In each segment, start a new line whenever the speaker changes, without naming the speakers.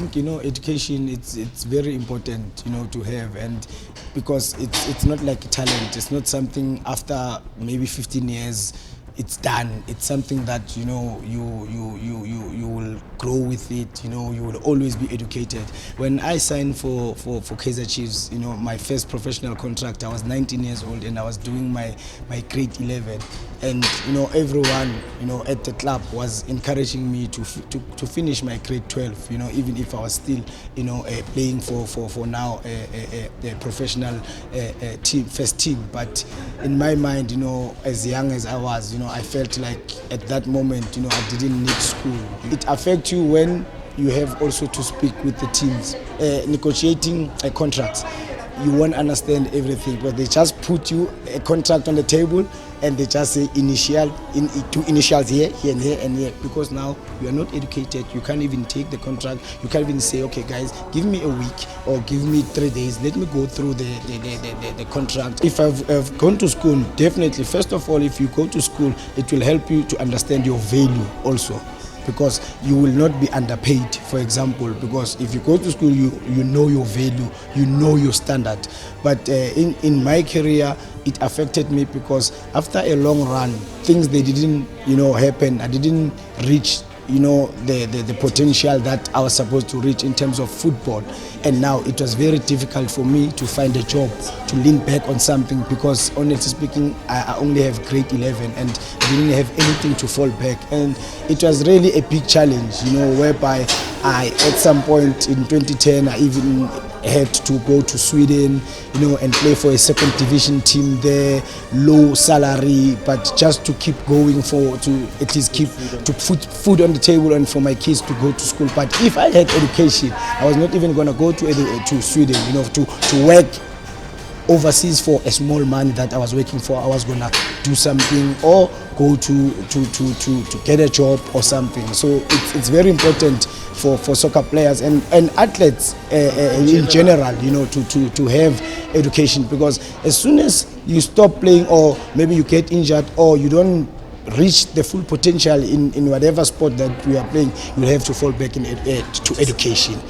think education it's very important to have, and because it's not like talent. It's not something after maybe 15 years it's done. It's something that you will grow with it. You will always be educated. When I signed for Kaizer Chiefs, my first professional contract, I was 19 years old and I was doing my grade 11, and everyone at the club was encouraging me to finish my grade 12. Even if I was still playing for now a professional team, first team. But in my mind, as young as I was, I felt like at that moment, I didn't need school. It affects you when you have also to speak with the teams, negotiating a contract. You won't understand everything, but they just put you a contract on the table and they just say two initials here and here and here, because now you are not educated. You can't even take the contract. You can't even say, okay guys, give me a week or give me 3 days, let me go through the contract. If I've gone to school, definitely, first of all, if you go to school, it will help you to understand your value also, because you will not be underpaid, for example, because if you go to school, you know your value, you know your standard. But in my career, it affected me because after a long run, things they didn't happen. I didn't reach the potential that I was supposed to reach in terms of football. And now it was very difficult for me to find a job, to lean back on something, because honestly speaking, I only have grade 11 and didn't have anything to fall back. And it was really a big challenge, whereby at some point in 2010, I even had to go to Sweden, and play for a second division team there, low salary, but just to keep going, to at least to put food on the table and for my kids to go to school. But if I had education, I was not even going to go to Sweden, to work overseas for a small money that I was working for. I was going to do something or go to get a job or something. So it's very important for soccer players and athletes in general, to have education, because as soon as you stop playing, or maybe you get injured, or you don't reach the full potential in whatever sport that we are playing, you have to fall back to education.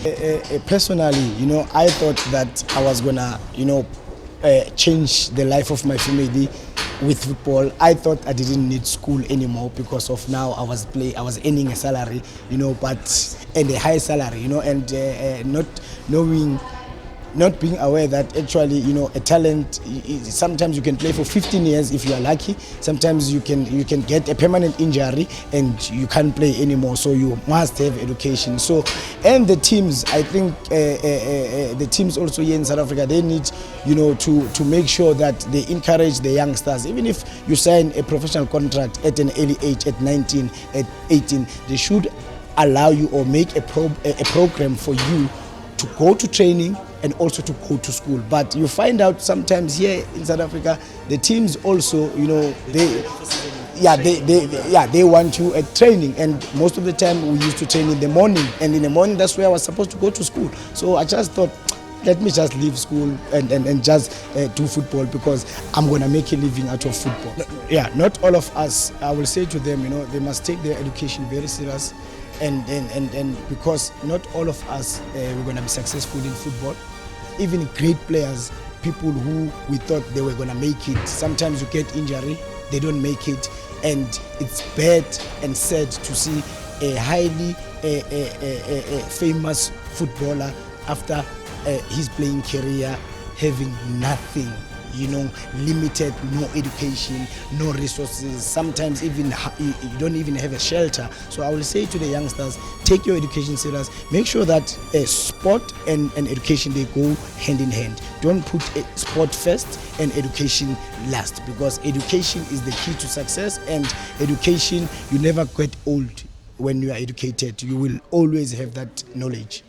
Personally, I thought that I was gonna, change the life of my family with football. I thought I didn't need school anymore, because of now I was earning a salary, and a high salary, and not being aware that actually, a talent, sometimes you can play for 15 years if you are lucky. Sometimes you can get a permanent injury and you can't play anymore. So you must have education. So, and the teams, I think the teams also here in South Africa, they need, to make sure that they encourage the youngsters. Even if you sign a professional contract at an early age, at 19, at 18, they should allow you or make a program for you to go to training and also to go to school. But you find out sometimes here in South Africa, the teams also, they want you at training, and most of the time we used to train in the morning, and in the morning that's where I was supposed to go to school. So I just thought, let me just leave school and just do football, because I'm going to make a living out of football. Yeah, not all of us, I will say to them, they must take their education very serious. And because not all of us we're going to be successful in football. Even great players, people who we thought they were going to make it, sometimes you get injury, they don't make it, and it's bad and sad to see a highly famous footballer after his playing career having nothing. Limited, no education, no resources. Sometimes even you don't even have a shelter. So I will say to the youngsters, take your education serious. Make sure that sport and education, they go hand in hand. Don't put sport first and education last, because education is the key to success, and education, you never get old when you are educated. You will always have that knowledge.